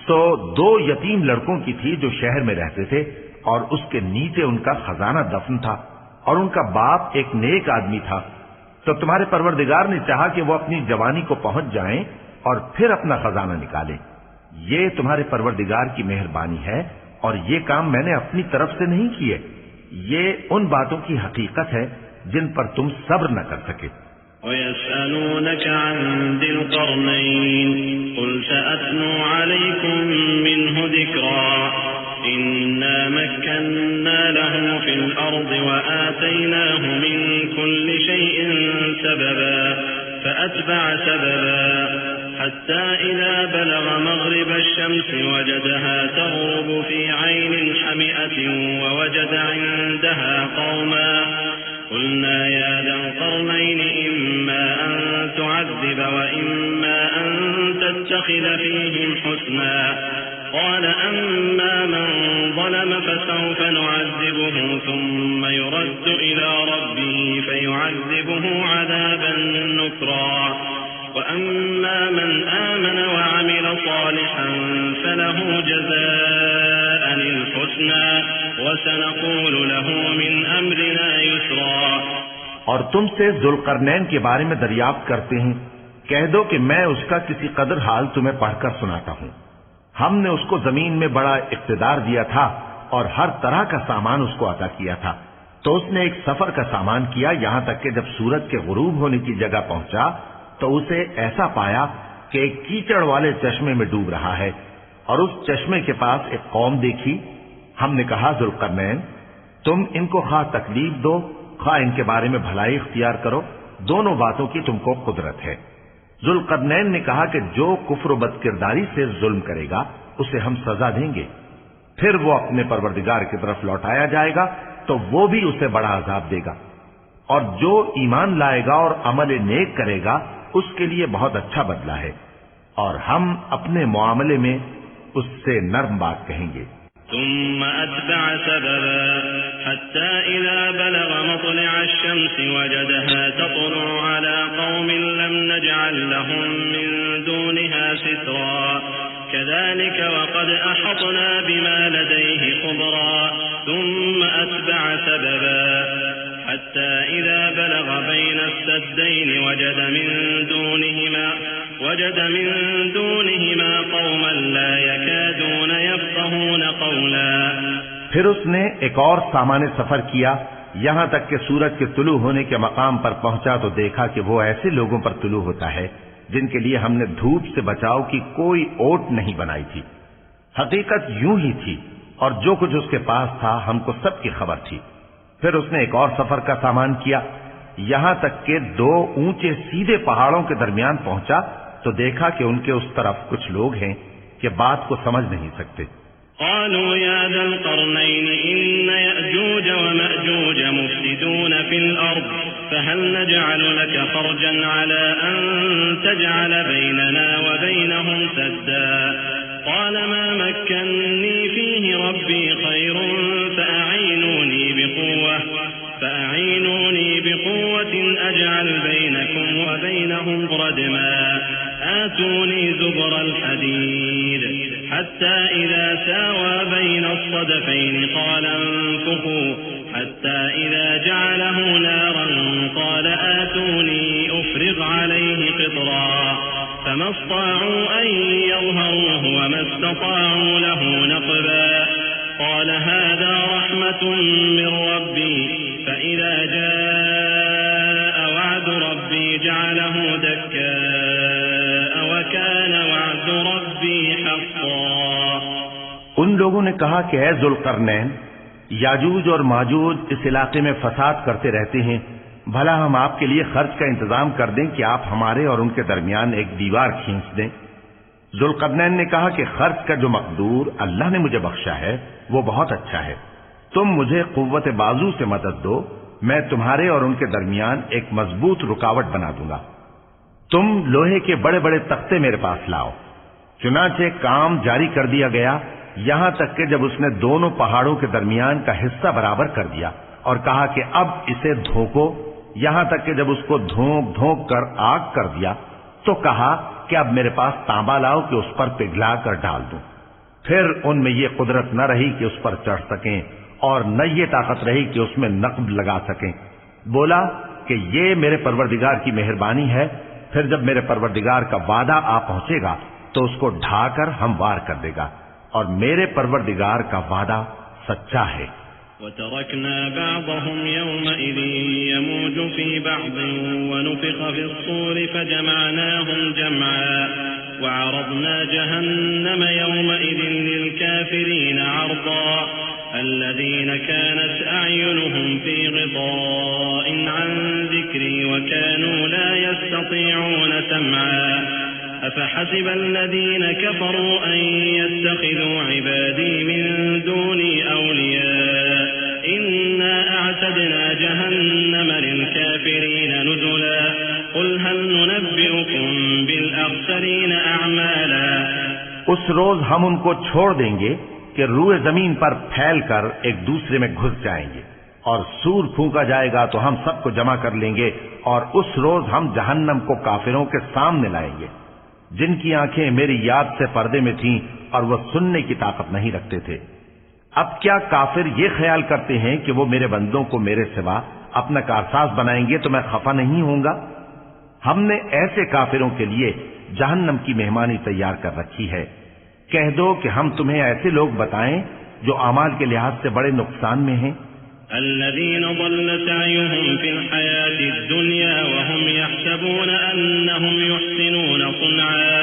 سو 2 یتیم لڑکوں کی تھی جو شہر میں رہتے تھے، اور اس کے نیچے ان کا خزانہ دفن تھا، اور ان کا باپ ایک نیک آدمی تھا۔ تو تمہارے پروردگار نے چاہا کہ وہ اپنی جوانی کو پہنچ جائیں اور پھر اپنا خزانہ نکالیں۔ یہ تمہارے پروردگار کی مہربانی ہے، اور یہ کام میں نے اپنی طرف سے نہیں کیے، یہ ان باتوں کی حقیقت ہے جن پر تم صبر نہ کر سکے۔ وَيَسْأَلُونَكَ عَنْ ذِي الْقَرْنَيْنِ قُلْ سَأَتْلُو عَلَيْكُمْ مِنْهُ ذِكْرًا إِنَّا مَكَّنَّا لَهُ فِي الْأَرْضِ وَآتَيْنَاهُ مِنْ كُلِّ شَيْءٍ سَبَبًا فَأَتْبَعَ سَبَبًا حَتَّى إِذَا بَلَغَ مَغْرِبَ الشَّمْسِ وَجَدَهَا تَغْرُبُ فِي عَيْنٍ حَمِئَةٍ وَوَجَدَ عِندَهَا قَوْمًا قُلْنَا يَا ذَا الْقَرْنَيْنِ إِمَّا أَن تُعَذِّبَ وَإِمَّا أَن تَتَّخِذَ فِيهِمْ حُسْنًا قَالَ أَمَّا مَن ظَلَمَ فَسَوْفَ نُعَذِّبُهُ ثُمَّ يُرَدُّ إِلَى رَبِّهِ فَيُعَذِّبُهُ عَذَابًا نُكْرًا وَأَمَّا مَنْ آمَنَ وَعَمِلَ صَالِحًا فَلَهُ جَزَاءً الْحُسْنَى وَسَنَقُولُ لَهُ مِنْ أَمْرِنَا يُسْرًا۔ اور تم سے ذوالقرنین کے بارے میں دریافت کرتے ہیں، کہہ دو کہ میں اس کا کسی قدر حال تمہیں پڑھ کر سناتا ہوں۔ ہم نے اس کو زمین میں بڑا اقتدار دیا تھا اور ہر طرح کا سامان اس کو عطا کیا تھا، تو اس نے ایک سفر کا سامان کیا، یہاں تک کہ جب سورج کے غروب ہونے کی جگہ پہنچا تو اسے ایسا پایا کہ ایک کیچڑ والے چشمے میں ڈوب رہا ہے، اور اس چشمے کے پاس ایک قوم دیکھی۔ ہم نے کہا ذوالقرنین تم ان کو خواہ تکلیف دو خواہ ان کے بارے میں بھلائی اختیار کرو، دونوں باتوں کی تم کو قدرت ہے۔ ذوالقرنین نے کہا کہ جو کفر و بد کرداری سے ظلم کرے گا اسے ہم سزا دیں گے، پھر وہ اپنے پروردگار کی طرف لوٹایا جائے گا تو وہ بھی اسے بڑا عذاب دے گا، اور جو ایمان لائے گا اور عمل نیک کرے گا اس کے لیے بہت اچھا بدلہ ہے، اور ہم اپنے معاملے میں اس سے نرم بات کہیں گے۔ ثم أتبع سببا حتى إذا بلغ مطلع الشمس وجدها تطلع على قوم لم نجعل لهم من دونها سترا كذلك وقد أحطنا بما لديه خبرا ثم أتبع سببا حتى إذا بلغ بين السدين وجد من دونهما قوما لا يكادون يفقهون قولا۔ پھر اس نے ایک اور سامان سفر کیا، یہاں تک کہ سورج کے طلوع ہونے کے مقام پر پہنچا تو دیکھا کہ وہ ایسے لوگوں پر طلوع ہوتا ہے جن کے لیے ہم نے دھوپ سے بچاؤ کی کوئی اوٹ نہیں بنائی تھی۔ حقیقت یوں ہی تھی، اور جو کچھ اس کے پاس تھا ہم کو سب کی خبر تھی۔ پھر اس نے ایک اور سفر کا سامان کیا، یہاں تک کہ 2 اونچے سیدھے پہاڑوں کے درمیان پہنچا تو دیکھا کہ ان کے اس طرف کچھ لوگ ہیں کہ بات کو سمجھ نہیں سکتے۔ قالوا يا ذا القرنين إن يأجوج ومأجوج مفسدون في الأرض فهل نجعل لك خرجا على أن تجعل بيننا وبينهم سدا قال ما مكنني فيه ربي خير فأعينوني بقوة أجعل بينكم وبينهم ردما آتوني زبر الحديد حتى إذا ساوى بين الصدفين قال انفخوا حتى إذا جعله نارا قال آتوني أفرغ عليه قطرا فما استطاعوا أن يظهروه وما استطاعوا له نقبا قال هذا رحمة من ربي فإذا جاء وعد ربي جعله دكاء وكان وعد ربي حقا۔ ان لوگوں نے کہا کہ اے ذوالقرنین، یاجوج اور ماجوج اس علاقے میں فساد کرتے رہتے ہیں، بھلا ہم آپ کے لیے خرچ کا انتظام کر دیں کہ آپ ہمارے اور ان کے درمیان ایک دیوار کھینچ دیں۔ ذوالقرنین نے کہا کہ خرچ کا جو مقدور اللہ نے مجھے بخشا ہے وہ بہت اچھا ہے، تم مجھے قوت بازو سے مدد دو، میں تمہارے اور ان کے درمیان ایک مضبوط رکاوٹ بنا دوں گا۔ تم لوہے کے بڑے بڑے تختے میرے پاس لاؤ۔ چنانچہ کام جاری کر دیا گیا، یہاں تک کہ جب اس نے دونوں پہاڑوں کے درمیان کا حصہ برابر کر دیا اور کہا کہ اب اسے دھوکو، یہاں تک کہ جب اس کو دھونک دھونک کر آگ کر دیا تو کہا کہ اب میرے پاس تانبا لاؤ کہ اس پر پگھلا کر ڈال دوں۔ پھر ان میں یہ قدرت نہ رہی کہ اس پر چڑھ سکیں اور نہ یہ طاقت رہی کہ اس میں نقب لگا سکیں۔ بولا کہ یہ میرے پروردگار کی مہربانی ہے، پھر جب میرے پروردگار کا وعدہ آ پہنچے گا تو اس کو ڈھا کر ہموار کر دے گا، اور میرے پروردگار کا وعدہ سچا ہے۔ وتركنا بعضهم يومئذ يموج في بعض ونفخ في الصور فجمعناهم جمعا وعرضنا جهنم يومئذ للكافرين عرضا الذين كانت أعينهم في غطاء عن ذكري وكانوا لا يستطيعون سمعا أفحسب الذين كفروا أن يتخذوا عبادي من دوني أولياء إنا أعتدنا جهنم للكافرين نزلا قل هل ننبئكم بالأخسرين أعمالا۔ اس روز ہم ان کو چھوڑ دیں گے کہ روئے زمین پر پھیل کر ایک دوسرے میں گھس جائیں گے، اور سور پھونکا جائے گا تو ہم سب کو جمع کر لیں گے، اور اس روز ہم جہنم کو کافروں کے سامنے لائیں گے جن کی آنکھیں میری یاد سے پردے میں تھیں اور وہ سننے کی طاقت نہیں رکھتے تھے۔ اب کیا کافر یہ خیال کرتے ہیں کہ وہ میرے بندوں کو میرے سوا اپنا کارساز بنائیں گے تو میں خفا نہیں ہوں گا؟ ہم نے ایسے کافروں کے لیے جہنم کی مہمانی تیار کر رکھی ہے۔ کہہ دو کہ ہم تمہیں ایسے لوگ بتائیں جو اعمال کے لحاظ سے بڑے نقصان میں ہیں۔ الذين ضل سعيهم في الحياة الدنيا وهم يحسبون أنهم يحسنون صنعا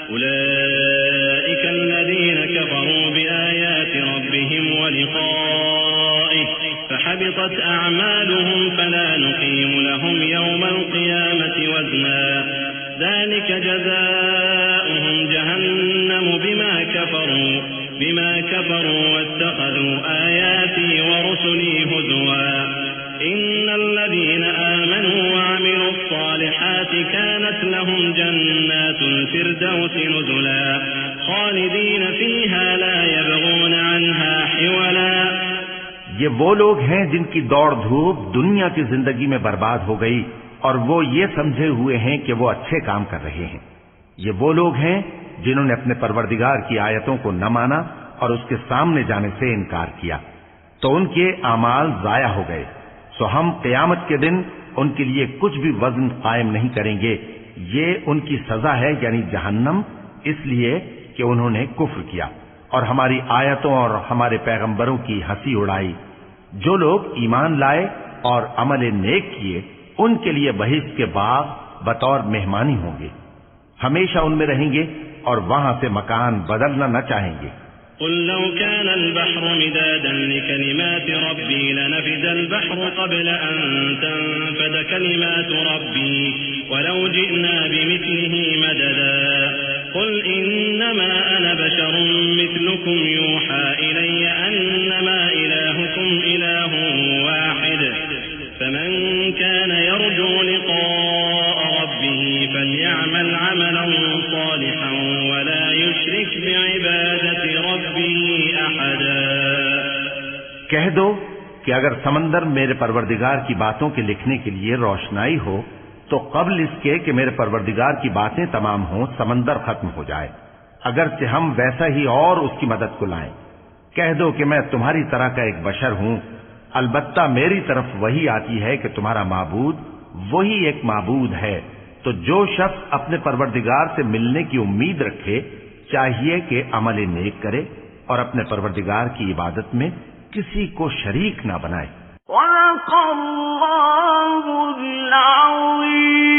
أولئك الذين كفروا بآيات ربهم ولقائه فحبطت أعمالهم فلا نقيم لهم يوم القيامة وزنا ذلك جزاؤهم جهنم بما كفروا واتخذوا آياتي ورسلي هزوا إن الذين آمنوا وعملوا الصالحات كانت لهم جنات الفردوس نزلا خالدين فيها لا يبغون عنها حولا۔ یہ وہ لوگ ہیں جن کی دوڑ دھوپ دنیا کی زندگی میں برباد ہو گئی اور وہ یہ سمجھے ہوئے ہیں کہ وہ اچھے کام کر رہے ہیں۔ یہ وہ لوگ ہیں جنہوں نے اپنے پروردگار کی آیتوں کو نہ مانا اور اس کے سامنے جانے سے انکار کیا، تو ان کے اعمال ضائع ہو گئے، سو ہم قیامت کے دن ان کے لیے کچھ بھی وزن قائم نہیں کریں گے۔ یہ ان کی سزا ہے، یعنی جہنم، اس لیے کہ انہوں نے کفر کیا اور ہماری آیتوں اور ہمارے پیغمبروں کی ہنسی اڑائی۔ جو لوگ ایمان لائے اور عمل نیک کیے ان کے لیے بہشت کے باغ بطور مہمانی ہوں گے، ہمیشہ ان میں رہیں گے اور وہاں سے مکان بدلنا نہ چاہیں گے۔ قل لو كان البحر مدادا لكلمات ربي لنفد البحر قبل أن تنفد كلمات ربي ولو جئنا بمثله مددا قل إنما أنا بشر مثلكم يوحى إلي أنما إلهكم إله واحد فمن كان يرجو لقاء ربه فليعمل عملا صالحا ولا يشرك بعبادة ربه أحدا۔ کہہ دو کہ اگر سمندر میرے پروردگار کی باتوں کے لکھنے کے لیے روشنائی ہو تو قبل اس کے کہ میرے پروردگار کی باتیں تمام ہوں سمندر ختم ہو جائے، اگرچہ ہم ویسا ہی اور اس کی مدد کو لائیں۔ کہہ دو کہ میں تمہاری طرح کا ایک بشر ہوں، البتہ میری طرف وہی آتی ہے کہ تمہارا معبود وہی ایک معبود ہے، تو جو شخص اپنے پروردگار سے ملنے کی امید رکھے چاہیے کہ عمل نیک کرے اور اپنے پروردگار کی عبادت میں کسی کو شریک نہ بنائے۔ وَلَقَ اللَّهُ الْعَظِيمُ۔